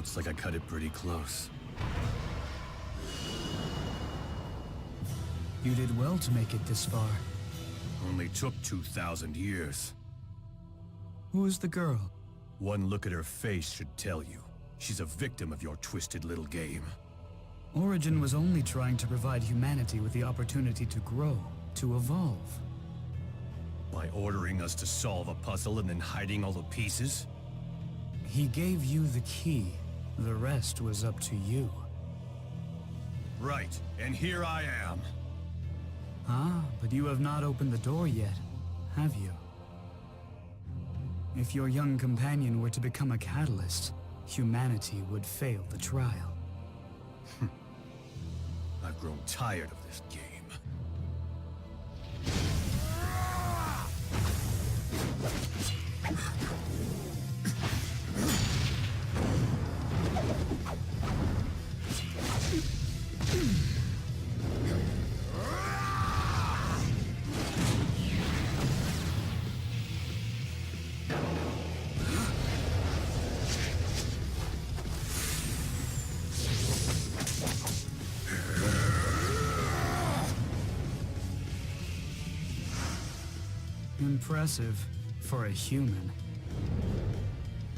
Looks like I cut it pretty close. You did well to make it this far. Only took 2,000 years. Who is the girl? One look at her face should tell you. She's a victim of your twisted little game. Origin was only trying to provide humanity with the opportunity to grow, to evolve. By ordering us to solve a puzzle and then hiding all the pieces? He gave you the key. The rest was up to you. Right, and here I am. Ah, but you have not opened the door yet, have you? If your young companion were to become a catalyst, humanity would fail the trial. I've grown tired of this game. Impressive for a human.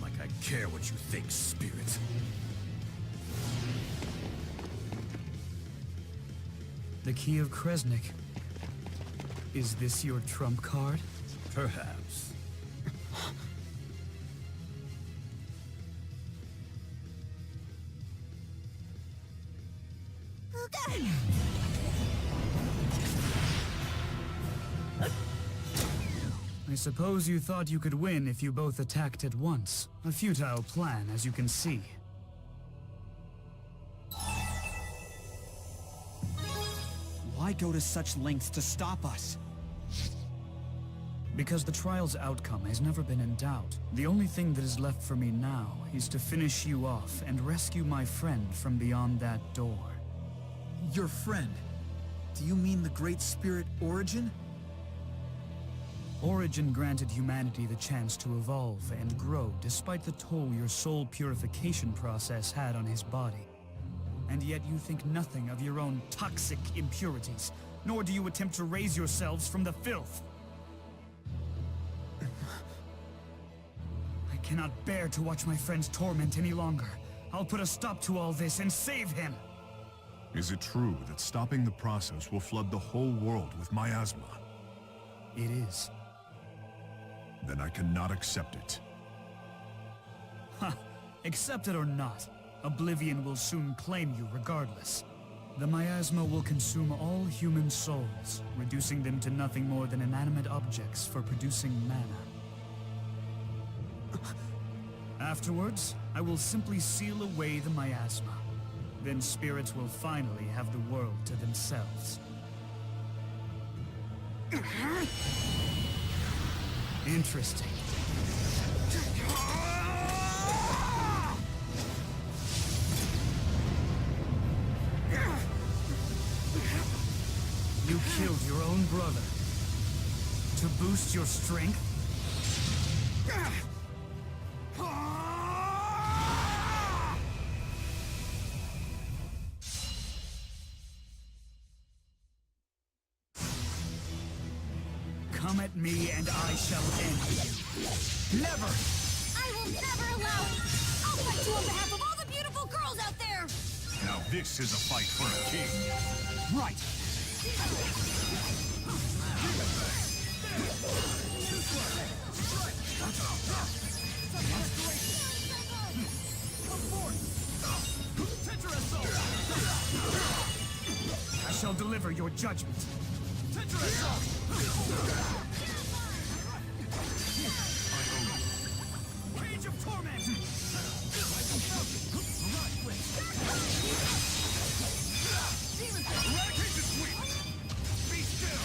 Like I care what you think, spirit. The key of Kresnik. Is this your trump card? Perhaps. I suppose you thought you could win if you both attacked at once. A futile plan, as you can see. Why go to such lengths to stop us? Because the trial's outcome has never been in doubt. The only thing that is left for me now is to finish you off and rescue my friend from beyond that door. Your friend? Do you mean the Great Spirit Origin? Origin granted humanity the chance to evolve and grow despite the toll your soul purification process had on his body. And yet you think nothing of your own toxic impurities, nor do you attempt to raise yourselves from the filth. I cannot bear to watch my friend's torment any longer. I'll put a stop to all this and save him! Is it true that stopping the process will flood the whole world with miasma? It is. Then I cannot accept it. Ha! Accept it or not, Oblivion will soon claim you regardless. The miasma will consume all human souls, reducing them to nothing more than inanimate objects for producing mana. Afterwards, I will simply seal away the miasma. Then spirits will finally have the world to themselves. Interesting. You killed your own brother. To boost your strength? Come at me and I shall end you. Never! I will never allow it! I'll fight you on behalf of all the beautiful girls out there! Now this is a fight for a king. Right! I shall deliver your judgment. Cage of torment! Eradicate the sweep! Be still!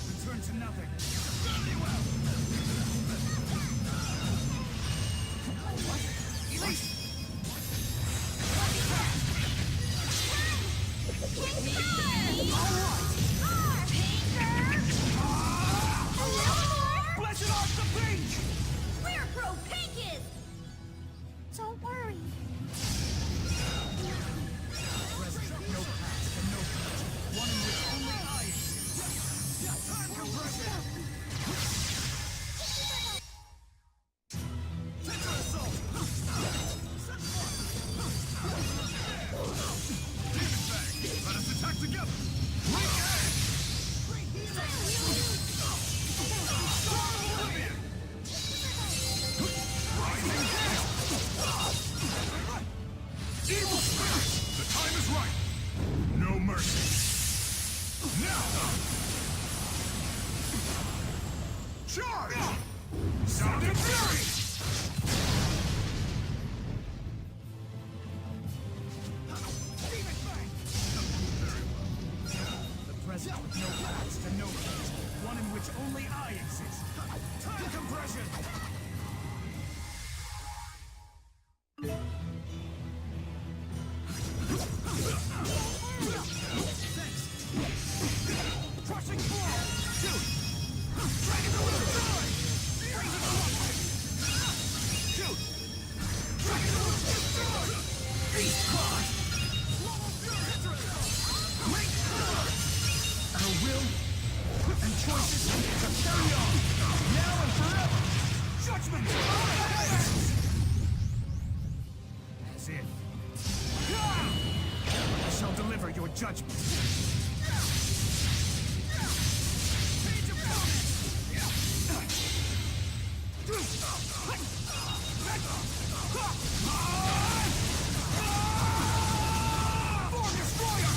Return to nothing. Blessed art the pink! We're pro Pinkist! Don't worry. Present, no past, and no future. One in which only I exist. Time compression! Let us attack together! Evil spirit! The time is right! No mercy! Now! Charge! Sound and fury! The present with no past and no future. One in which only I exist. Time compression! Crushing blow! Shoot! Dragon Destroy! Shoot! Dragon Destroy! Beast Claw! Our will and choices to carry on, now and forever. Judgment! As if. I shall deliver your judgment. Form Destroyer!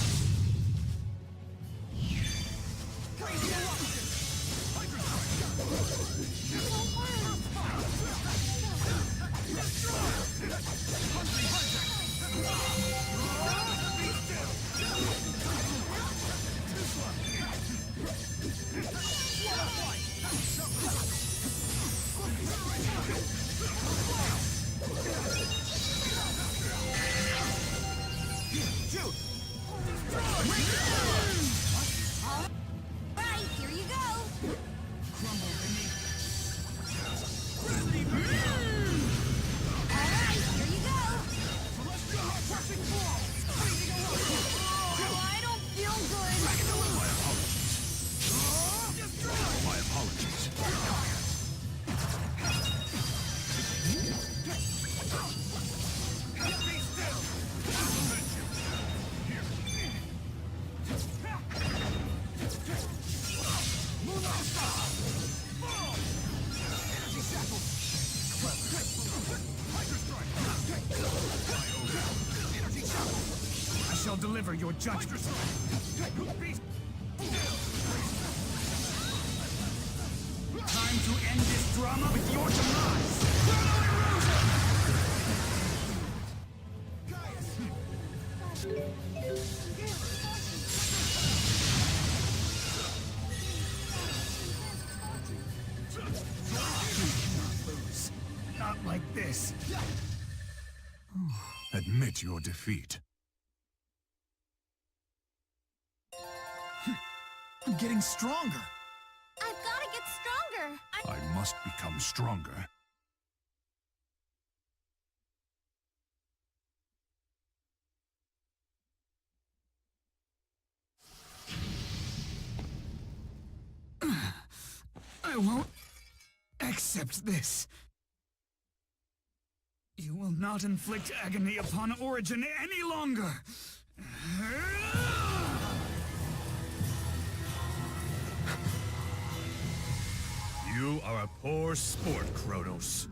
Alright, here you go. Crumble beneath. Alright, here you go. Oh, I don't feel good. My apologies. I shall deliver your judgment. Time to end this drama with your demise. Not like this. Admit your defeat. I'm getting stronger. I've got to get stronger. I must become stronger. I won't accept this. You will not inflict agony upon Origin any longer. You are a poor sport, Kronos.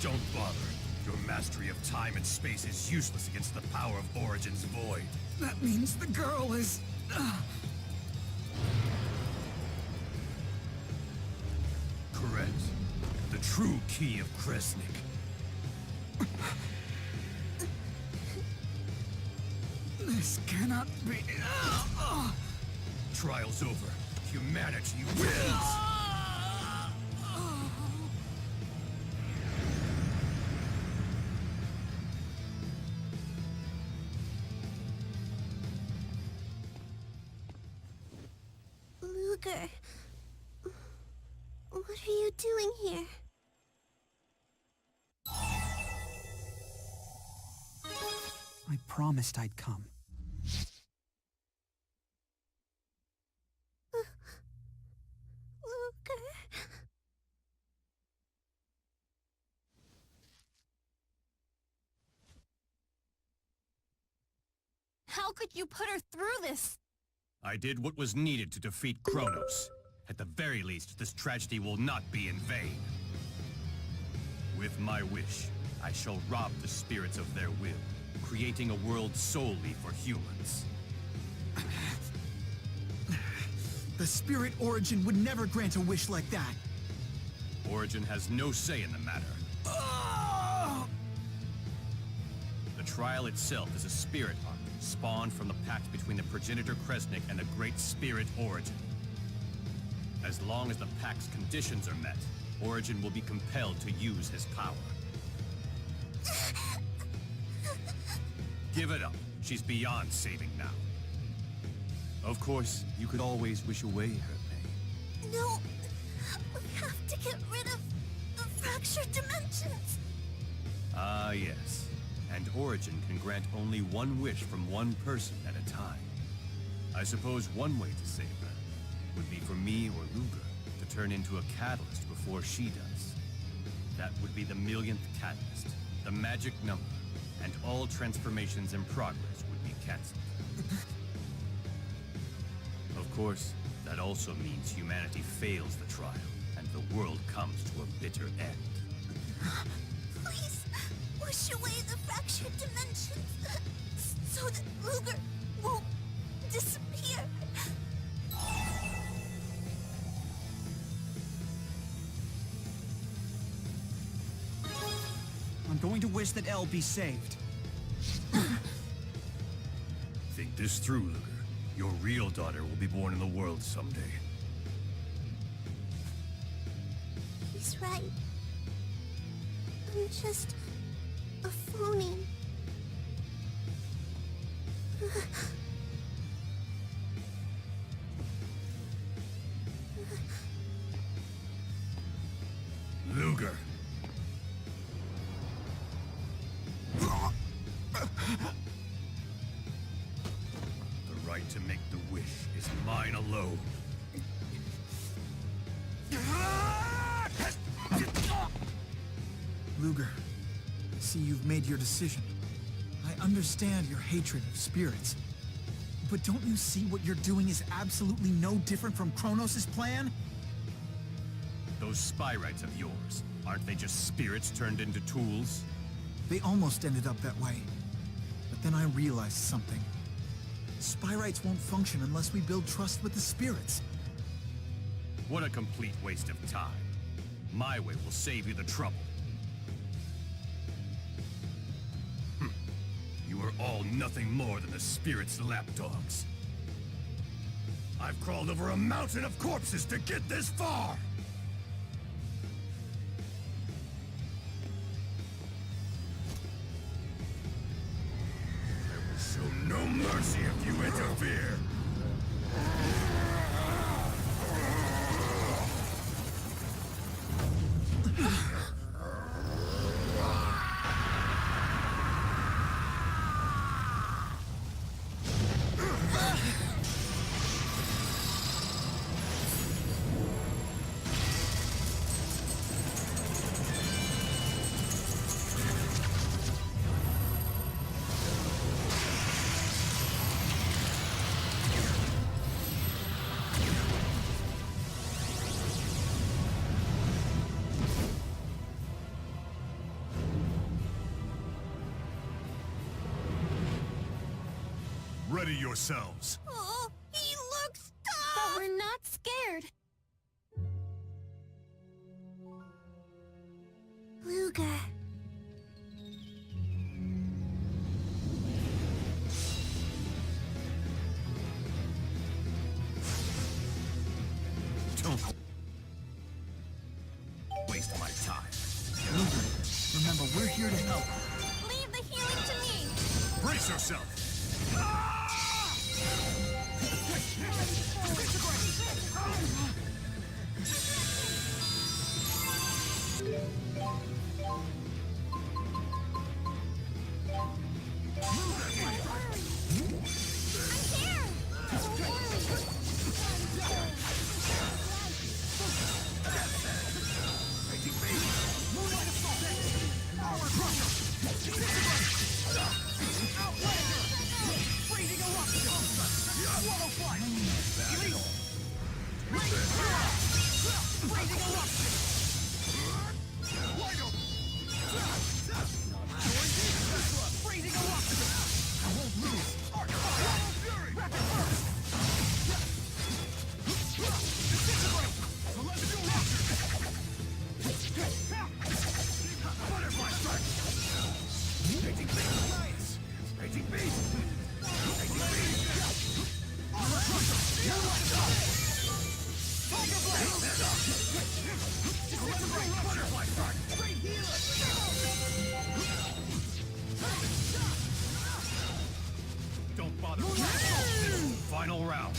Don't bother. Your mastery of time and space is useless against the power of Origin's void. That means the girl is... Correct. The true key of Kresnik. This cannot be... Trial's over. Humanity wins! Luger, what are you doing here? I promised I'd come. Luger. How could you put her through this? I did what was needed to defeat Kronos. At the very least, this tragedy will not be in vain. With my wish, I shall rob the spirits of their will, creating a world solely for humans. The spirit Origin would never grant a wish like that. Origin has no say in the matter. The trial itself is a spirit arc, spawned from the pact between the progenitor Kresnik and the great spirit Origin. As long as the pact's conditions are met, Origin will be compelled to use his power. Give it up. She's beyond saving now. Of course, you could always wish away her pain. No, we have to get rid of the fractured dimensions. Ah, yes. And Origin can grant only one wish from one person at a time. I suppose one way to save her would be for me or Luger to turn into a catalyst before she does. That would be the millionth catalyst, the magic number, and all transformations in progress would be cancelled. Of course, that also means humanity fails the trial, and the world comes to a bitter end. Please, wish away the fractured dimensions, so that Luger won't disappear. I'm going to wish that Elle be saved. Think this through, Luger. Your real daughter will be born in the world someday. He's right. I'm just a phony. Luger! The right to make the wish is mine alone. Luger, I see you've made your decision. I understand your hatred of spirits. But don't you see what you're doing is absolutely no different from Kronos' plan? Those spyrites of yours, aren't they just spirits turned into tools? They almost ended up that way. But then I realized something. Spyrites won't function unless we build trust with the spirits. What a complete waste of time. My way will save you the trouble. You are all nothing more than the spirits' lapdogs. I've crawled over a mountain of corpses to get this far! I will show no mercy if you interfere! Steady yourselves. Oh, he looks tough! But we're not scared. Luger. Don't waste my time. Luger, remember, we're here to help. Leave the healing to me! Brace yourself! Don't bother. Final round.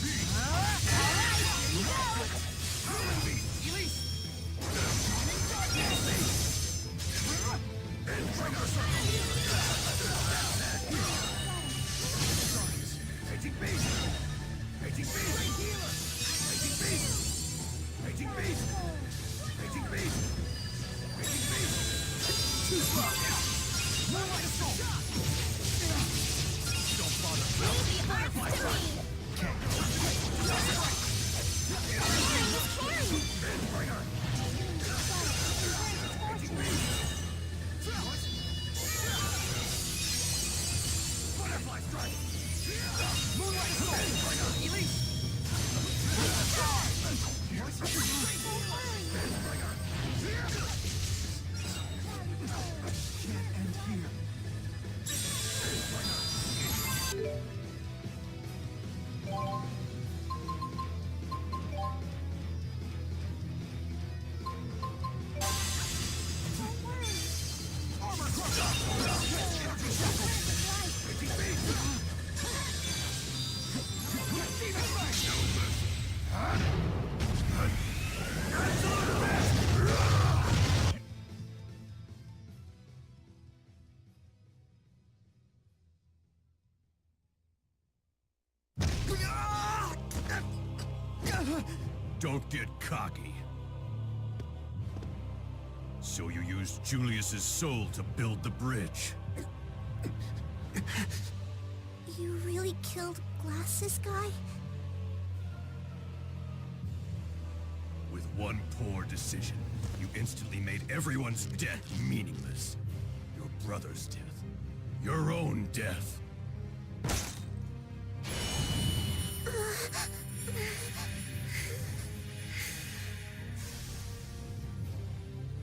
Don't get cocky. So you used Julius's soul to build the bridge. You really killed Glasses Guy? With one poor decision, you instantly made everyone's death meaningless. Your brother's death. Your own death.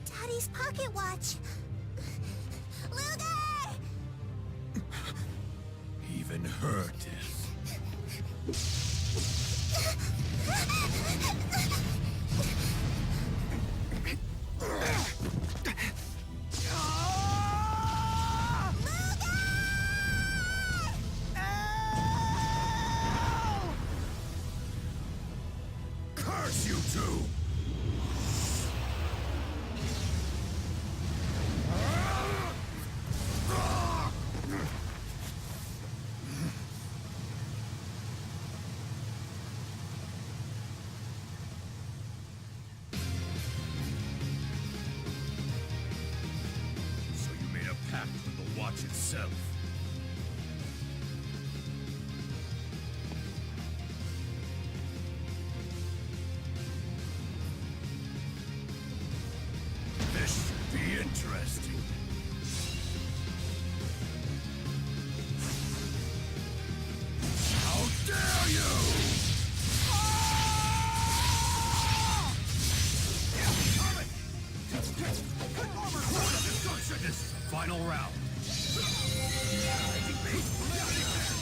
Daddy's pocket watch! Luger! Even her death. Curse you two! So you made a pact with the watch itself. This should be interesting. This is the final round. Raging Beast!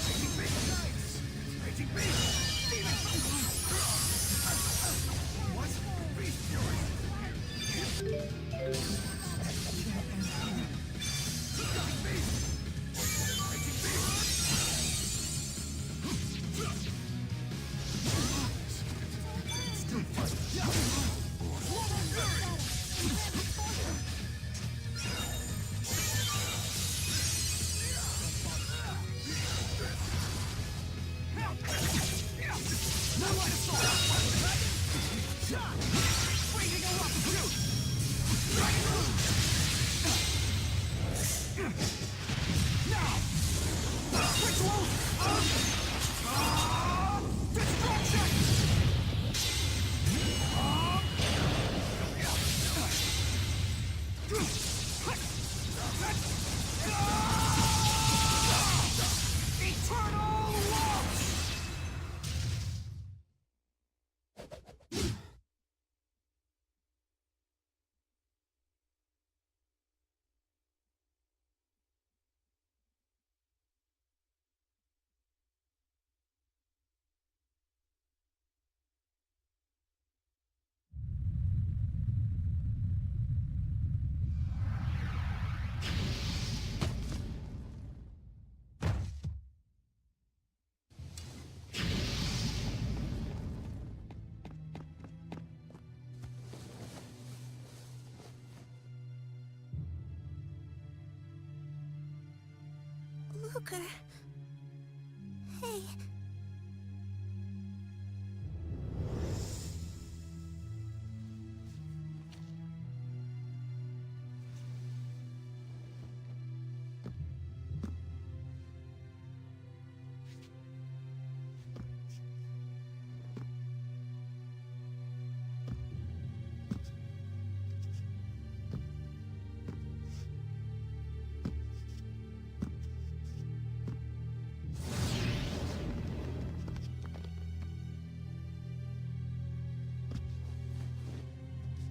Raging Beast! Raging Beast! What? Beast Fury! Raging Beast! Still fight! Luca. Hey.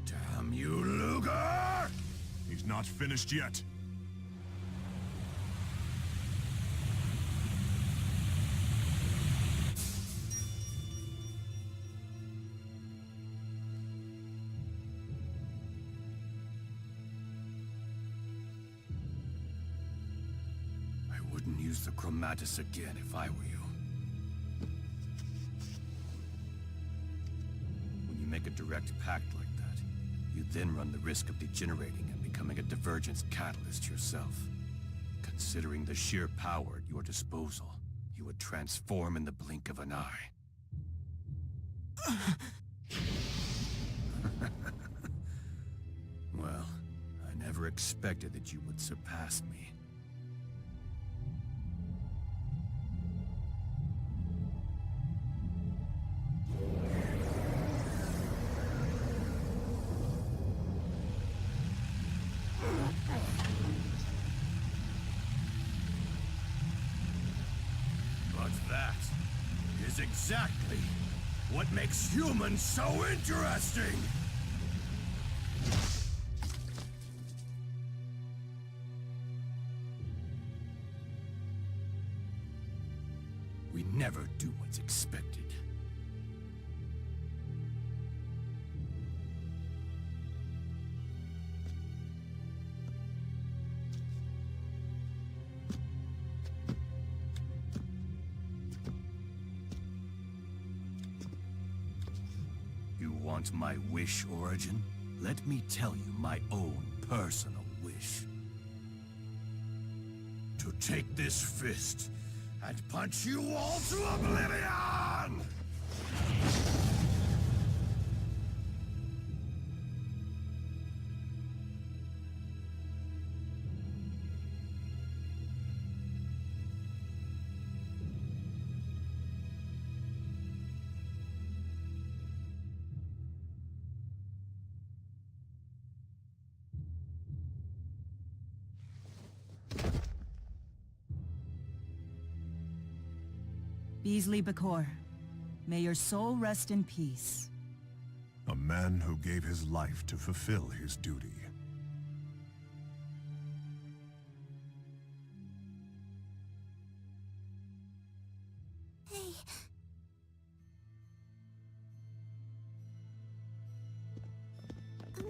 Damn you, Luger! He's not finished yet. I wouldn't use the Chromatus again if I were you. When you make a direct pact like that, you then run the risk of degenerating and becoming a divergence catalyst yourself. Considering the sheer power at your disposal, you would transform in the blink of an eye. Well, I never expected that you would surpass me. But that is exactly what makes humans so interesting! We never do what's expected. You want my wish, Origin? Let me tell you my own personal wish. To take this fist and punch you all to oblivion! Beasley Bakor, may your soul rest in peace. A man who gave his life to fulfill his duty.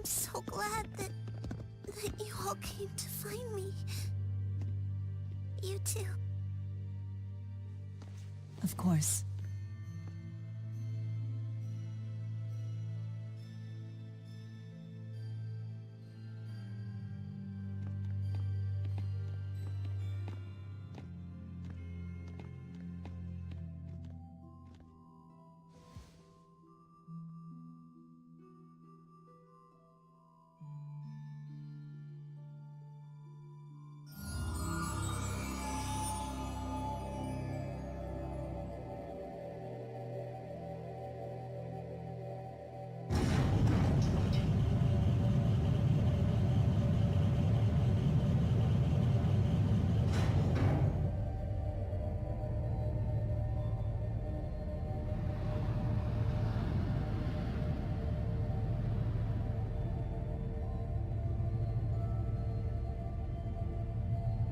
I'm so glad that you all came to find me. You too. Of course.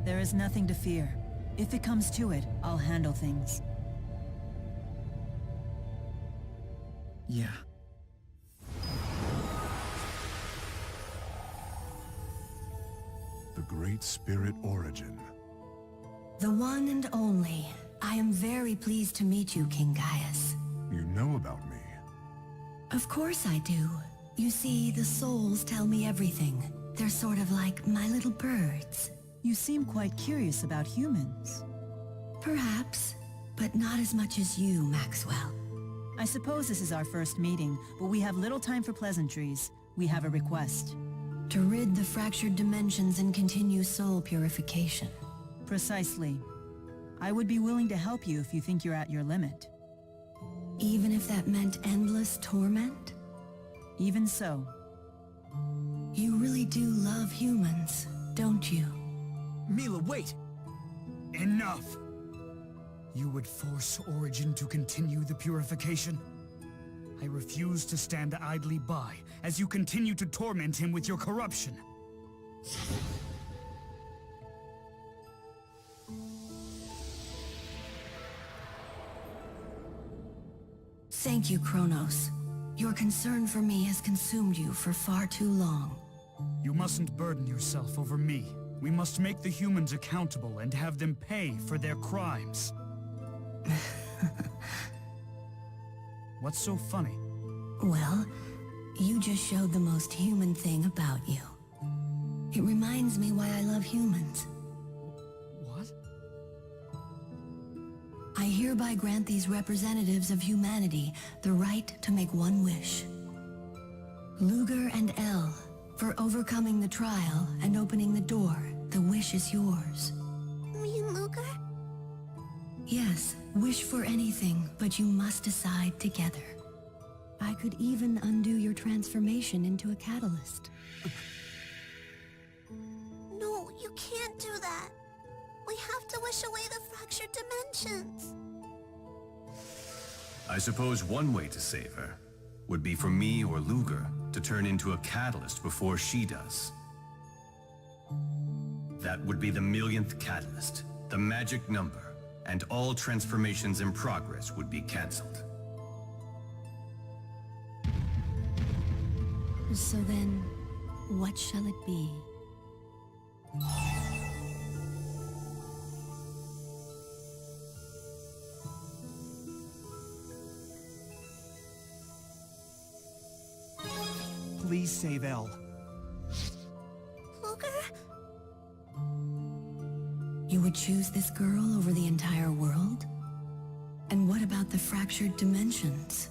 There is nothing to fear. If it comes to it, I'll handle things. Yeah. The Great Spirit Origin. The one and only. I am very pleased to meet you, King Gaius. You know about me. Of course I do. You see, the souls tell me everything. They're sort of like my little birds. You seem quite curious about humans. Perhaps, but not as much as you, Maxwell. I suppose this is our first meeting, but we have little time for pleasantries. We have a request. To rid the fractured dimensions and continue soul purification. Precisely. I would be willing to help you if you think you're at your limit. Even if that meant endless torment? Even so. You really do love humans, don't you? Mila, wait! Enough! You would force Origin to continue the purification? I refuse to stand idly by as you continue to torment him with your corruption. Thank you, Kronos. Your concern for me has consumed you for far too long. You mustn't burden yourself over me. We must make the humans accountable and have them pay for their crimes. What's so funny? Well, you just showed the most human thing about you. It reminds me why I love humans. What? I hereby grant these representatives of humanity the right to make one wish. Luger and El, for overcoming the trial and opening the door, the wish is yours. Me and Luger? Yes, wish for anything, but you must decide together. I could even undo your transformation into a catalyst. No, you can't do that. We have to wish away the fractured dimensions. I suppose one way to save her would be for me or Luger to turn into a catalyst before she does. That would be the millionth catalyst, the magic number, and all transformations in progress would be cancelled. So then, what shall it be? Please save Elle. Luger? You would choose this girl over the entire world? And what about the fractured dimensions?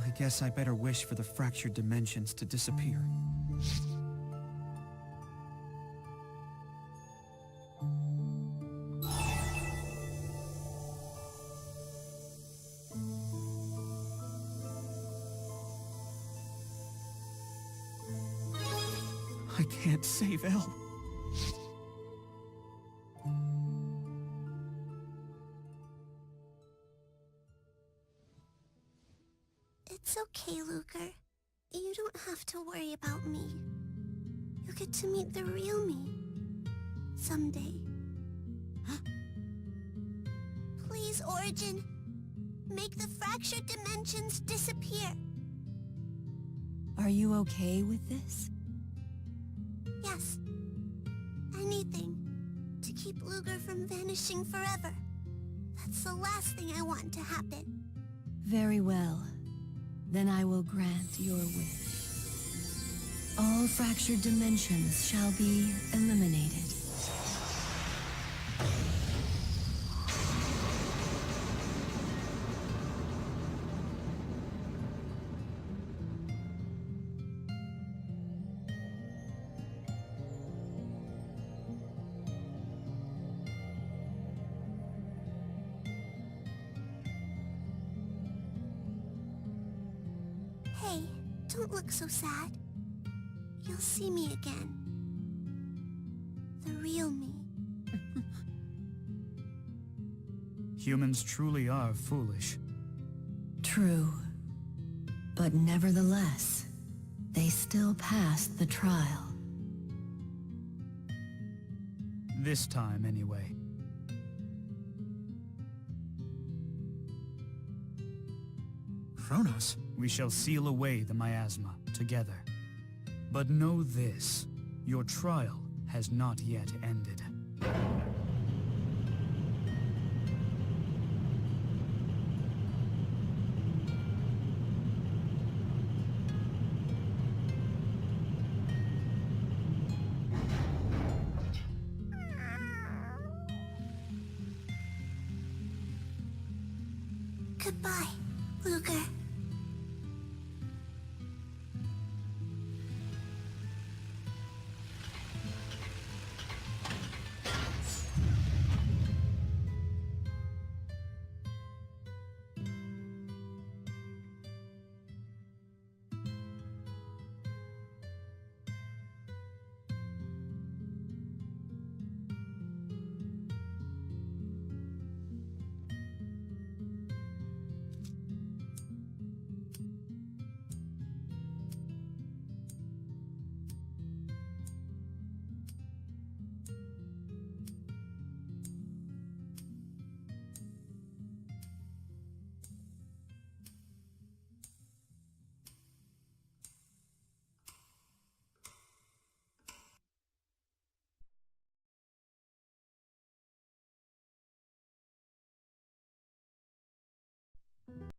I guess I better wish for the fractured dimensions to disappear. I can't save Elle. It's okay, Luger. You don't have have to worry about me. You'll get to meet the real me. Someday. Please, Origin. Make the fractured dimensions disappear. Are you okay with this? Yes. Anything to keep Luger from vanishing forever. That's the last thing I want to happen. Very well. Then I will grant your wish. All fractured dimensions shall be eliminated. Hey, don't look so sad. You'll see me again. The real me. Humans truly are foolish. True. But nevertheless, they still passed the trial. This time, anyway. Kronos? We shall seal away the miasma together. But know this, your trial has not yet ended. Goodbye, Luger.